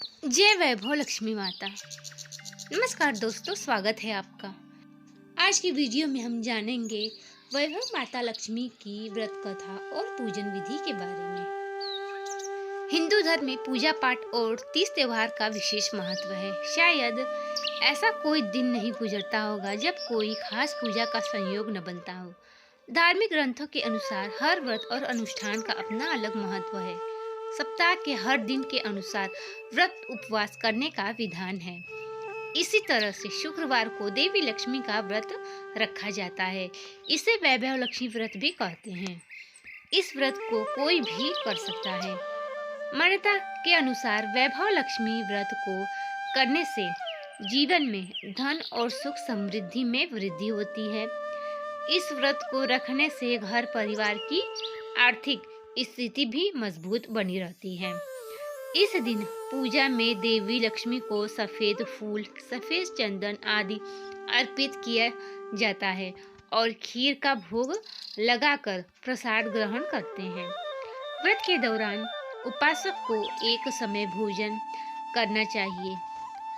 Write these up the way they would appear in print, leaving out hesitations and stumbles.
जय वैभव लक्ष्मी माता। नमस्कार दोस्तों, स्वागत है आपका। आज की वीडियो में हम जानेंगे वैभव माता लक्ष्मी की व्रत कथा और पूजन विधि के बारे में। हिंदू धर्म में पूजा पाठ और तीज त्योहार का विशेष महत्व है। शायद ऐसा कोई दिन नहीं गुजरता होगा जब कोई खास पूजा का संयोग न बनता हो। धार्मिक ग्रंथों के अनुसार हर व्रत और अनुष्ठान का अपना अलग महत्व है। सप्ताह के हर दिन के अनुसार व्रत उपवास करने का विधान है। इसी तरह से शुक्रवार को देवी लक्ष्मी का व्रत रखा जाता है। इसे वैभव लक्ष्मी व्रत भी कहते हैं। इस व्रत को कोई भी कर सकता है। मान्यता के अनुसार वैभव लक्ष्मी व्रत को करने से जीवन में धन और सुख समृद्धि में वृद्धि होती है। इस व्रत को रखने से घर परिवार की आर्थिक स्थिति भी मजबूत बनी रहती है। इस दिन पूजा में देवी लक्ष्मी को सफेद फूल, सफेद चंदन आदि अर्पित किया जाता है और खीर का भोग लगाकर प्रसाद ग्रहण करते हैं। व्रत के दौरान उपासक को एक समय भोजन करना चाहिए।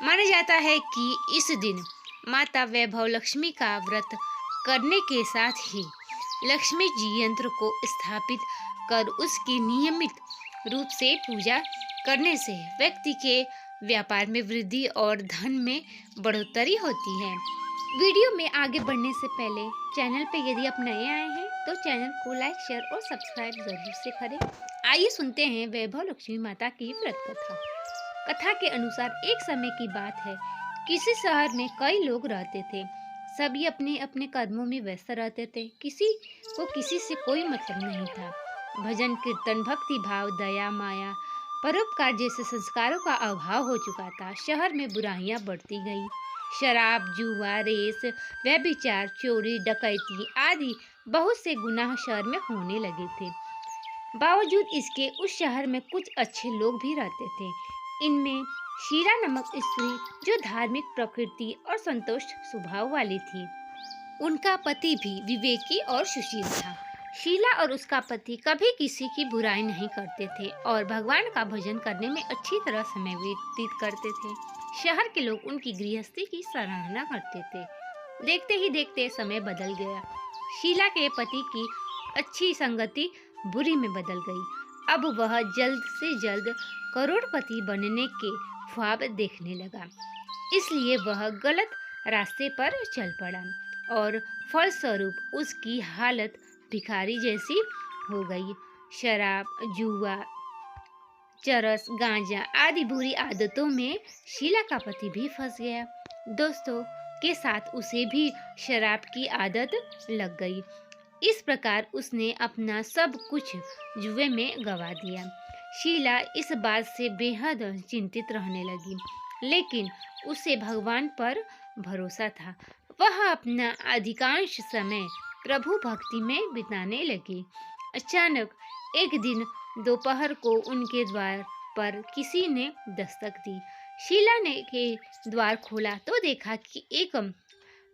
माना जाता है कि इस दिन माता वैभव लक्ष्मी का व्रत करने के साथ ही लक्ष्मी जी यंत्र को स्थापित कर उसकी नियमित रूप से पूजा करने से व्यक्ति के व्यापार में वृद्धि और धन में बढ़ोतरी होती है। वीडियो में आगे बढ़ने से पहले चैनल पे यदि आप नए आए हैं तो चैनल को लाइक, शेयर और सब्सक्राइब जरूर से करें। आइए सुनते हैं वैभव लक्ष्मी माता की व्रत कथा। कथा के अनुसार एक समय की बात है, किसी शहर में कई लोग रहते थे। सभी अपने अपने कर्मों में व्यस्त रहते थे। किसी को किसी से कोई मतलब नहीं था। भजन कीर्तन, भक्ति भाव, दया, माया, परोपकार जैसे संस्कारों का अभाव हो चुका था। शहर में बुराइयां बढ़ती गई। शराब, जुआ, रेस, व्यभिचार, चोरी, डकैती आदि बहुत से गुनाह शहर में होने लगे थे। बावजूद इसके उस शहर में कुछ अच्छे लोग भी रहते थे। इनमें शीला नामक स्त्री, जो धार्मिक प्रकृति और संतोष स्वभाव वाली थी। उनका पति भी विवेकी और सुशील था। शीला और उसका पति कभी किसी की बुराई नहीं करते थे और भगवान का भजन करने में अच्छी तरह समय व्यतीत करते थे। शहर के लोग उनकी गृहस्थी की सराहना करते थे। देखते ही देखते समय बदल गया। शीला के पति की अच्छी संगति बुरी में बदल गई। अब वह जल्द से जल्द करोड़पति बनने के ख्वाब देखने लगा। इसलिए वह गलत रास्ते पर चल पड़ा और फलस्वरूप उसकी हालत भिखारी जैसी हो गई। शराब, जुआ, चरस, गांजा आदि बुरी आदतों में शीला का पति भी फंस गया। दोस्तों के साथ उसे भी शराब की आदत लग गई। इस प्रकार उसने अपना सब कुछ जुए में गंवा दिया। शीला इस बात से बेहद चिंतित रहने लगी, लेकिन उसे भगवान पर भरोसा था। वह अपना अधिकांश समय प्रभु भक्ति में बिताने लगी। अचानक एक दिन दोपहर को उनके द्वार पर किसी ने दस्तक दी। शीला ने के द्वार खोला तो देखा कि एक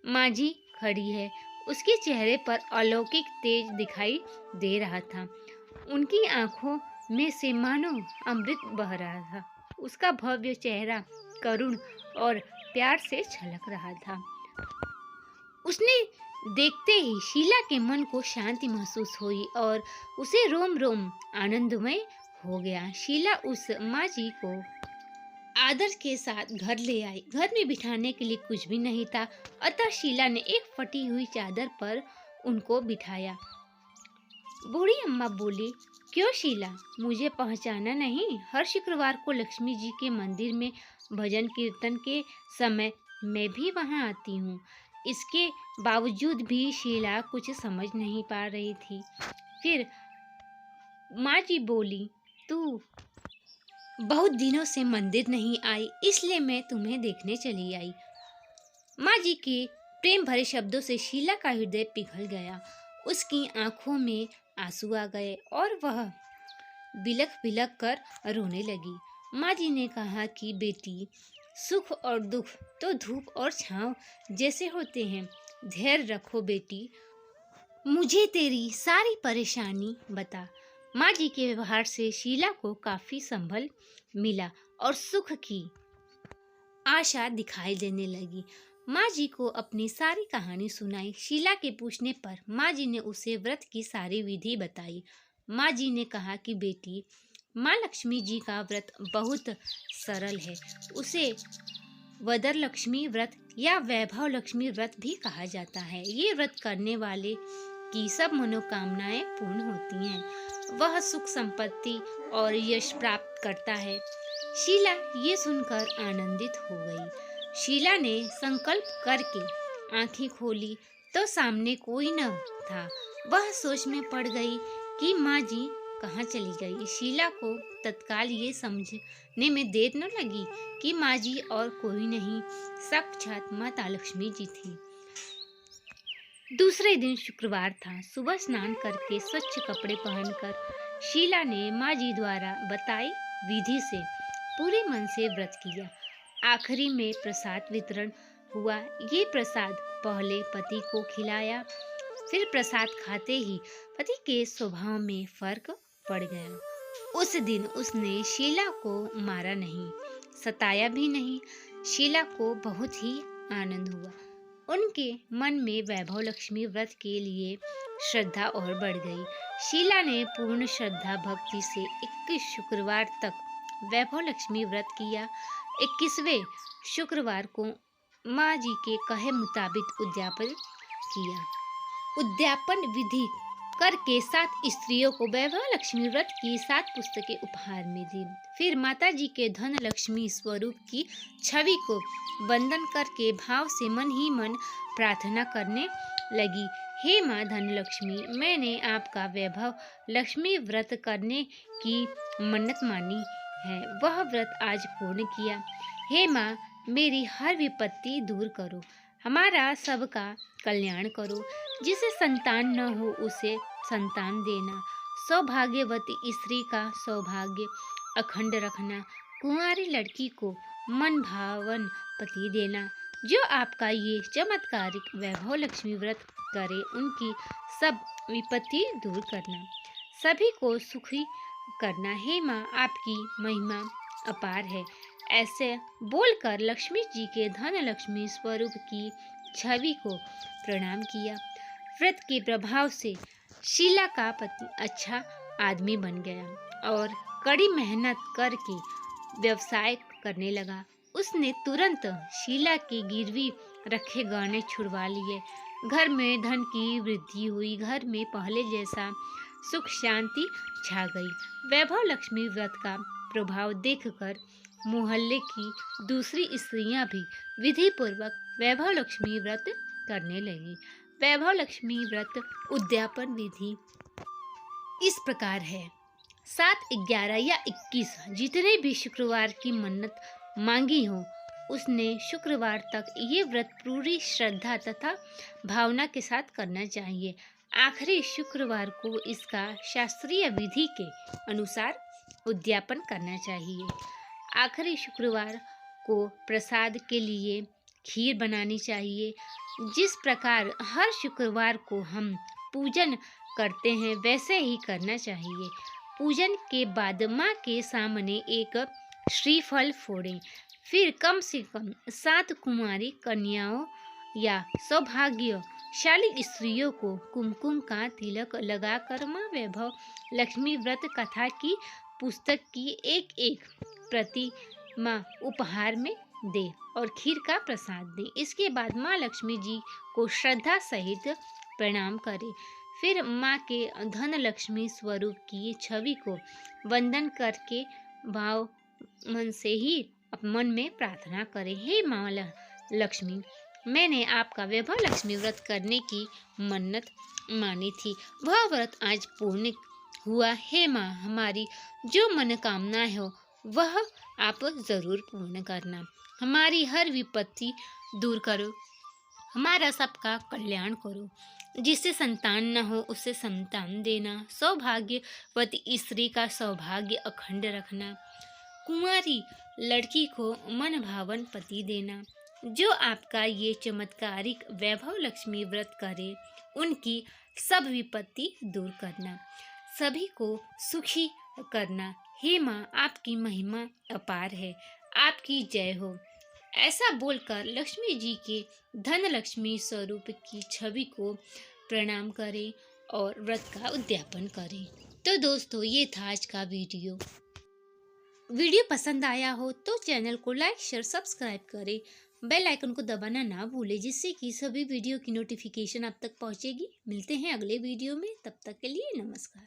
मांझी खड़ी है। उसके चेहरे पर अलौकिक तेज दिखाई दे रहा था। उनकी आंखों में से मानो अमृत बह रहा था। उसका भव्य चेहरा करुण और प्यार से छलक रहा था। उसने देखते ही शीला के मन को शांति महसूस हुई और उसे रोम रोम आनंदमय हो गया। शीला उस माँ जी को आदर के साथ घर ले आई। घर में बिठाने के लिए कुछ भी नहीं था, अतः शीला ने एक फटी हुई चादर पर उनको बिठाया। बूढ़ी अम्मा बोली, क्यों शीला, मुझे पहचाना नहीं? हर शुक्रवार को लक्ष्मी जी के मंदिर में भजन कीर्तन के समय मैं भी वहां आती हूँ। इसके बावजूद भी शीला कुछ समझ नहीं पा रही थी। फिर माँ जी बोली, तू बहुत दिनों से मंदिर नहीं आई, इसलिए मैं तुम्हें देखने चली आई। माँ जी के प्रेम भरे शब्दों से शीला का हृदय पिघल गया। उसकी आंखों में आंसू आ गए और वह बिलख बिलख कर रोने लगी। माँ जी ने कहा कि बेटी, सुख और दुख तो धूप और छांव जैसे होते हैं। धैर्य रखो बेटी, मुझे तेरी सारी परेशानी बता। माँ जी के व्यवहार से शीला को काफी संभल मिला और सुख की आशा दिखाई देने लगी। माँ जी को अपनी सारी कहानी सुनाई। शीला के पूछने पर माँ जी ने उसे व्रत की सारी विधि बताई। माँ जी ने कहा कि बेटी, माँ लक्ष्मी जी का व्रत बहुत सरल है। उसे वरद लक्ष्मी व्रत या वैभव लक्ष्मी व्रत भी कहा जाता है। ये व्रत करने वाले की सब मनोकामनाएं पूर्ण होती हैं। वह सुख संपत्ति और यश प्राप्त करता है। शीला ये सुनकर आनंदित हो गई। शीला ने संकल्प करके आंखें खोली तो सामने कोई न था। वह सोच में पड़ गई कि माँ जी कहाँ चली गई। शीला को तत्काल ये समझने में देर न लगी कि माँ जी और कोई नहीं, साक्षात माता लक्ष्मी जी थी। दूसरे दिन शुक्रवार था। सुबह स्नान करके स्वच्छ कपड़े पहनकर शीला ने माँ जी द्वारा बताई विधि से पूरे मन से व्रत किया। आखिरी में प्रसाद वितरण हुआ। ये प्रसाद पहले पति को खिलाया, फिर प्रसाद खाते ही पति के स्वभाव में फर्क पड़ गया। उस दिन उसने शीला को मारा नहीं, सताया भी नहीं। शीला को बहुत ही आनंद हुआ। उनके मन में वैभव लक्ष्मी व्रत के लिए श्रद्धा और बढ़ गई। शीला ने पूर्ण श्रद्धा भक्ति से 21 शुक्रवार तक वैभव लक्ष्मी व्रत किया। 21वें शुक्रवार को माँ जी के कहे मुताबिक उद्यापन किया। उद्यापन विधि करके 7 स्त्रियों को वैभव लक्ष्मी व्रत की 7 पुस्तकें उपहार में दी। फिर माता जी के धन लक्ष्मी स्वरूप की छवि को वंदन करके भाव से मन ही मन प्रार्थना करने लगी। हे माँ धन लक्ष्मी, मैंने आपका वैभव लक्ष्मी व्रत करने की मन्नत मानी है, वह व्रत आज पूर्ण किया। हे माँ, मेरी हर विपत्ति दूर करो, हमारा सबका कल्याण करो। जिसे संतान न हो उसे संतान देना, सौभाग्यवती स्त्री का सौभाग्य अखंड रखना, कुंवारी लड़की को मन भावन पति देना। जो आपका ये चमत्कारिक वैभव लक्ष्मी व्रत करे उनकी सब विपत्ति दूर करना, सभी को सुखी करना। हे माँ, आपकी महिमा अपार है। ऐसे बोलकर लक्ष्मी जी के धन लक्ष्मी स्वरूप की छवि को प्रणाम किया। व्रत के प्रभाव से शीला का पति अच्छा आदमी बन गया और कड़ी मेहनत करके व्यवसाय करने लगा। उसने तुरंत शीला के गिरवी रखे गहने छुड़वा लिए। घर में धन की वृद्धि हुई। घर में पहले जैसा सुख शांति छा गई। वैभव लक्ष्मी व्रत का प्रभाव देखकर मोहल्ले की दूसरी स्त्रियां भी विधि पूर्वक वैभव लक्ष्मी व्रत करने लगी। वैभव लक्ष्मी व्रत उद्यापन विधि इस प्रकार है। 7, 11 या 21 जितने भी शुक्रवार की मन्नत मांगी हो, उसने शुक्रवार तक ये व्रत पूरी श्रद्धा तथा भावना के साथ करना चाहिए। आखिरी शुक्रवार को इसका शास्त्रीय विधि के अनुसार उद्यापन करना चाहिए। आखिरी शुक्रवार को प्रसाद के लिए खीर बनानी चाहिए। जिस प्रकार हर शुक्रवार को हम पूजन करते हैं वैसे ही करना चाहिए। पूजन के बाद माँ के सामने एक श्रीफल फोड़ें। फिर कम से कम 7 कुमारी कन्याओं या सौभाग्यशाली स्त्रियों को कुमकुम का तिलक लगाकर माँ वैभव लक्ष्मी व्रत कथा की पुस्तक की एक प्रति माँ उपहार में दे और खीर का प्रसाद दे। इसके बाद माँ लक्ष्मी जी को श्रद्धा सहित प्रणाम करें। फिर माँ के धन लक्ष्मी स्वरूप की छवि को वंदन करके भाव मन से ही मन में प्रार्थना करें। हे माँ लक्ष्मी, मैंने आपका वैभव लक्ष्मी व्रत करने की मन्नत मानी थी, वह व्रत आज पूर्ण हुआ। हे माँ, हमारी जो मनोकामना हो वह आप जरूर पूर्ण करना, हमारी हर विपत्ति दूर करो, हमारा सबका कल्याण करो। जिसे संतान न हो उसे संतान देना, सौभाग्यवती स्त्री का सौभाग्य अखंड रखना, कुंवारी लड़की को मन भावन पति देना। जो आपका ये चमत्कारिक वैभव लक्ष्मी व्रत करे उनकी सब विपत्ति दूर करना, सभी को सुखी करना। हे माँ, आपकी महिमा अपार है, आपकी जय हो। ऐसा बोलकर लक्ष्मी जी के धन लक्ष्मी स्वरूप की छवि को प्रणाम करें और व्रत का उद्यापन करें। तो दोस्तों, ये था आज का वीडियो। वीडियो पसंद आया हो तो चैनल को लाइक शेयर सब्सक्राइब करें। बेल आइकन को दबाना ना भूलें, जिससे कि सभी वीडियो की नोटिफिकेशन आप तक पहुंचेगी। मिलते हैं अगले वीडियो में, तब तक के लिए नमस्कार।